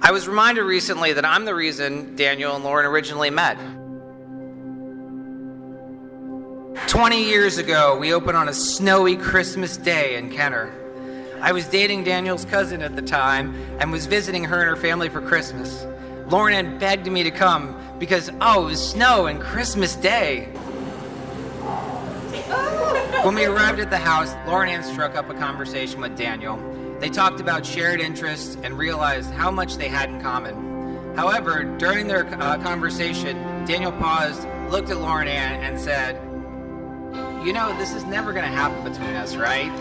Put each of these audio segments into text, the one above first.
I was reminded recently that I'm the reason Daniel and Lauren originally met. 20 years ago, we opened on a snowy Christmas day in Kenner. I was dating Daniel's cousin at the time and was visiting her and her family for Christmas. Lauren had begged me to come because, it was snow and Christmas Day. When we arrived at the house, Lauren Ann struck up a conversation with Daniel. They talked about shared interests and realized how much they had in common. However, during their conversation, Daniel paused, looked at Lauren Ann, and said, "You know, this is never going to happen between us, right?"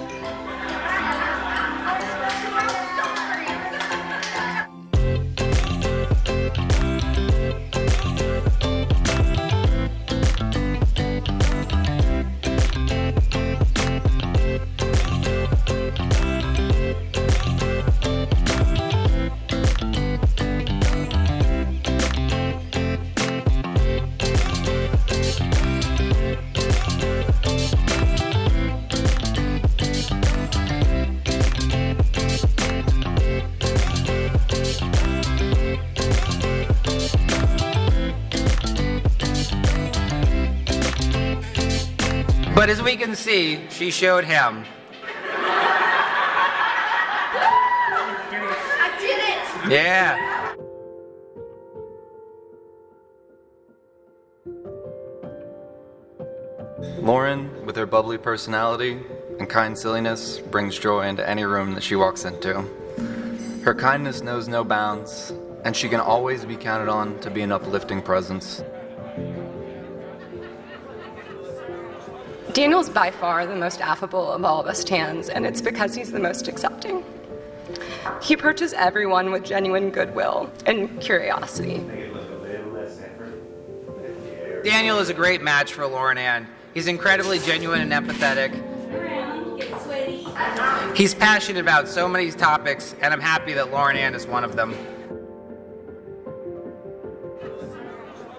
But as we can see, she showed him. I did it! Yeah. Lauren, with her bubbly personality and kind silliness, brings joy into any room that she walks into. Her kindness knows no bounds, and she can always be counted on to be an uplifting presence. Daniel's by far the most affable of all of us tans, and it's because he's the most accepting. He approaches everyone with genuine goodwill and curiosity. Daniel is a great match for Lauren Ann. He's incredibly genuine and empathetic. He's passionate about so many topics, and I'm happy that Lauren Ann is one of them.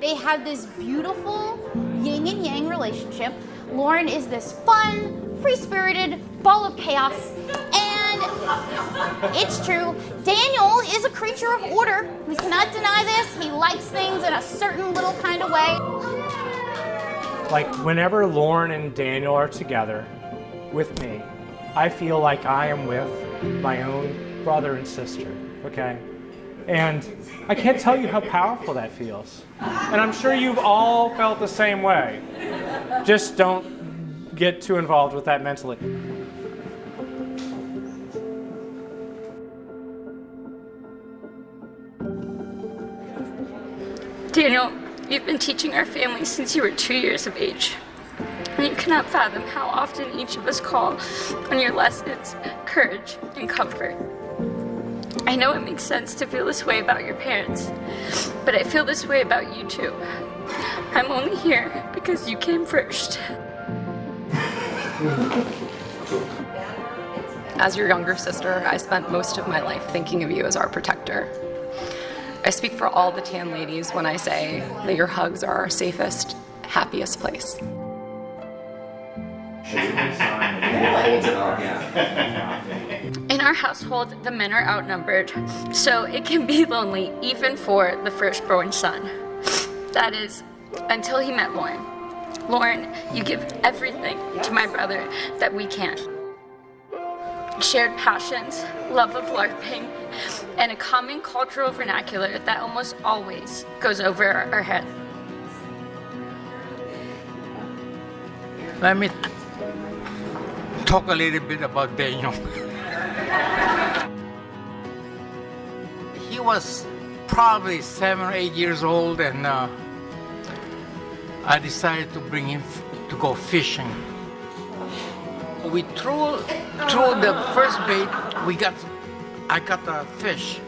They have this beautiful yin and yang relationship. Lauren is this fun, free-spirited ball of chaos, and it's true, Daniel is a creature of order. We cannot deny this. He likes things in a certain little kind of way. Like whenever Lauren and Daniel are together with me, I feel like I am with my own brother and sister, okay? And I can't tell you how powerful that feels. And I'm sure you've all felt the same way. Just don't get too involved with that mentally. Daniel, you've been teaching our family since you were 2 years of age. And you cannot fathom how often each of us call on your lessons, courage, and comfort. I know it makes sense to feel this way about your parents, but I feel this way about you too. I'm only here because you came first. As your younger sister, I spent most of my life thinking of you as our protector. I speak for all the tan ladies when I say that your hugs are our safest, happiest place. In our household, the men are outnumbered, so it can be lonely even for the firstborn son. That is, until he met Lauren. Lauren, you give everything to my brother that we can't. Shared passions, love of LARPing, and a common cultural vernacular that almost always goes over our head. Let me talk a little bit about Daniel. He was probably 7 or 8 years old, and I decided to bring him to go fishing. We threw the first bait. I got the fish.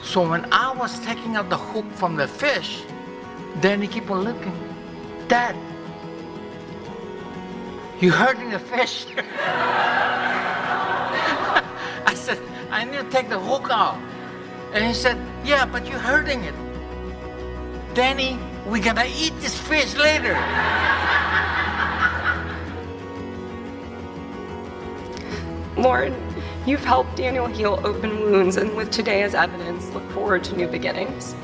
So when I was taking out the hook from the fish, then he kept on looking. Dad, you hurting the fish? I said, I need to take the hook out. And he said, yeah, but you're hurting it. Danny, we're gonna eat this fish later. Lauren, You've helped Daniel heal open wounds, and with today as evidence, look forward to new beginnings.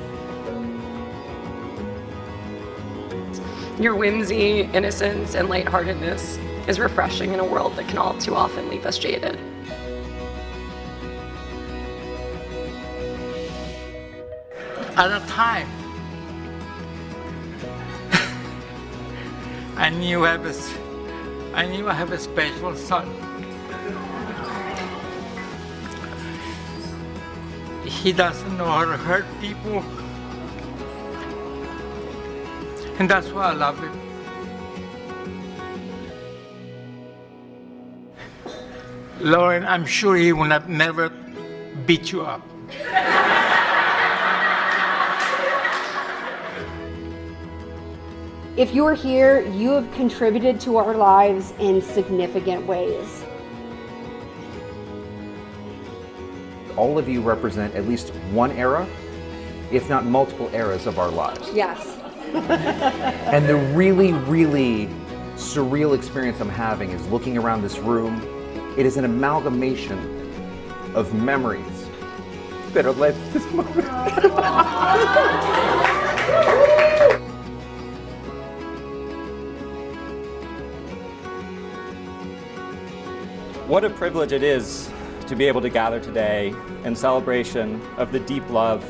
Your whimsy, innocence, and lightheartedness is refreshing in a world that can all too often leave us jaded. At a time, I knew I have a special son. He doesn't know how to hurt people, and that's why I love him. Lauren, I'm sure he will never beat you up. If you're here, you have contributed to our lives in significant ways. All of you represent at least one era, if not multiple eras of our lives. Yes. And the really, really surreal experience I'm having is looking around this room. It is an amalgamation of memories. Better live this moment. What a privilege it is to be able to gather today in celebration of the deep love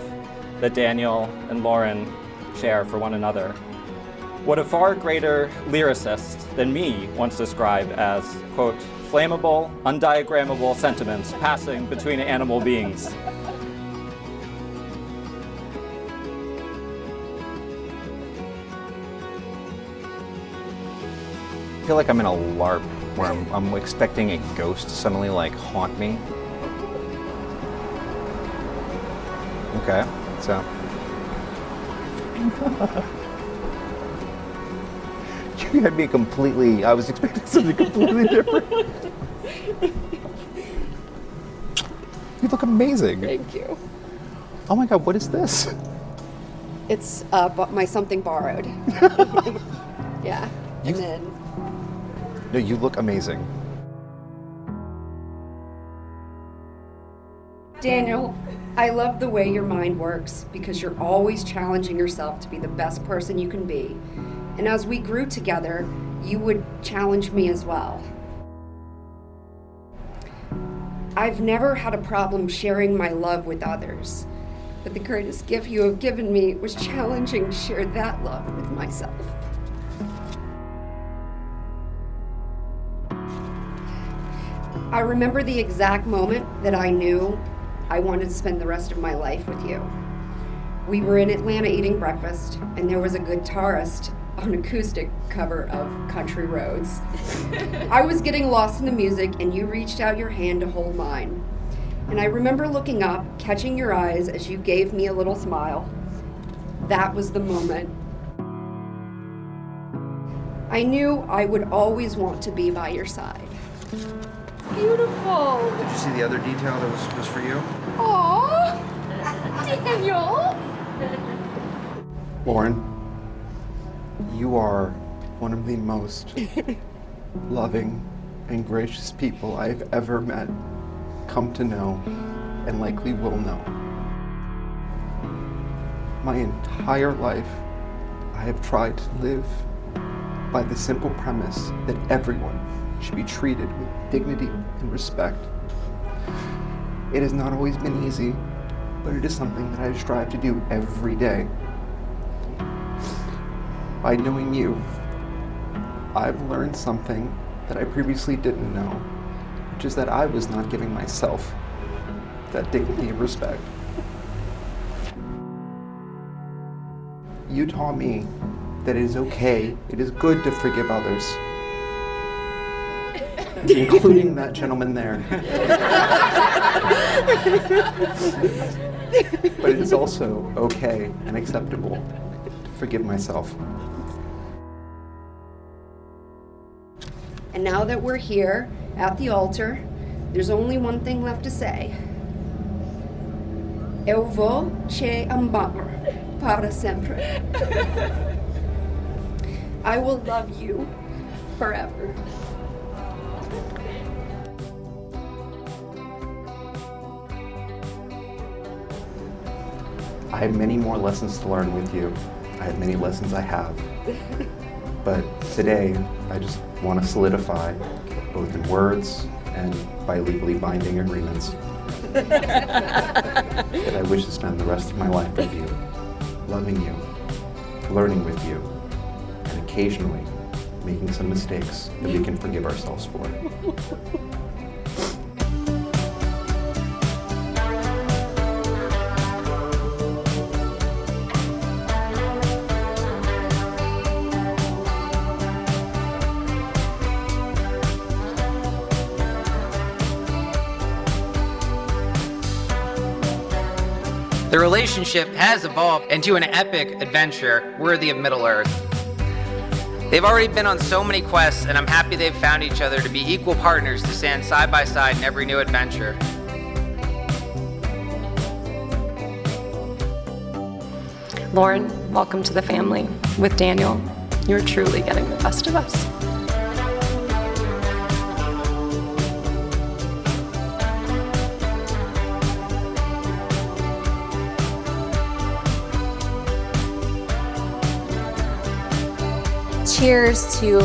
that Daniel and Lauren share for one another. What a far greater lyricist than me once described as, quote, flammable, undiagrammable sentiments passing between animal beings. I feel like I'm in a LARP where I'm expecting a ghost to suddenly like haunt me. Okay, so. You had me completely, I was expecting something completely different. You look amazing. Thank you. Oh my God, what is this? It's my something borrowed. Yeah. And then No, you look amazing. Daniel, I love the way your mind works because you're always challenging yourself to be the best person you can be. And as we grew together, you would challenge me as well. I've never had a problem sharing my love with others, but the greatest gift you have given me was challenging to share that love with myself. I remember the exact moment that I knew I wanted to spend the rest of my life with you. We were in Atlanta eating breakfast, and there was a guitarist on acoustic cover of Country Roads. I was getting lost in the music, and you reached out your hand to hold mine. And I remember looking up, catching your eyes as you gave me a little smile. That was the moment. I knew I would always want to be by your side. Beautiful. Did you see the other detail that was for you? Aww, Daniel. Lauren, you are one of the most loving and gracious people I've ever met, come to know, and likely will know. My entire life, I have tried to live by the simple premise that everyone should be treated with dignity and respect. It has not always been easy, but it is something that I strive to do every day. By knowing you, I've learned something that I previously didn't know, which is that I was not giving myself that dignity and respect. You taught me that it is okay, it is good to forgive others, including that gentleman there. But it is also okay and acceptable to forgive myself. And now that we're here at the altar, there's only one thing left to say. Eu vou te amar para sempre. I will love you forever. I have many more lessons to learn with you. I have many lessons I have. But today, I just want to solidify, both in words and by legally binding agreements, that I wish to spend the rest of my life with you, loving you, learning with you, and occasionally making some mistakes that we can forgive ourselves for. The relationship has evolved into an epic adventure worthy of Middle-earth. They've already been on so many quests, and I'm happy they've found each other to be equal partners to stand side by side in every new adventure. Lauren, welcome to the family. With Daniel, you're truly getting the best of us. Cheers to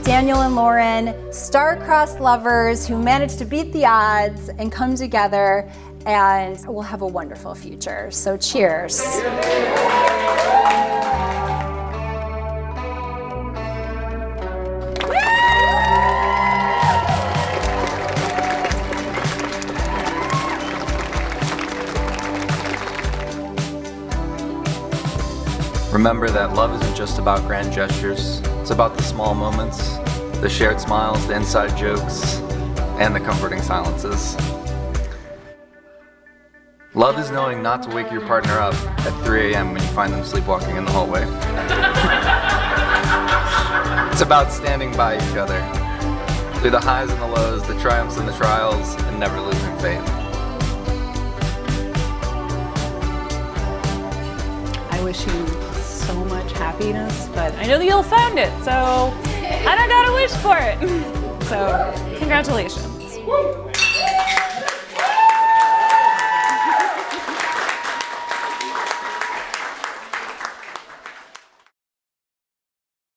Daniel and Lauren, star-crossed lovers who managed to beat the odds and come together, and we'll have a wonderful future. So cheers. Remember that love isn't just about grand gestures. It's about the small moments, the shared smiles, the inside jokes, and the comforting silences. Love is knowing not to wake your partner up at 3 a.m. when you find them sleepwalking in the hallway. It's about standing by each other through the highs and the lows, the triumphs and the trials, and never losing faith. I wish you so much happiness, but I know that you'll find it, so I don't gotta wish for it. So, congratulations.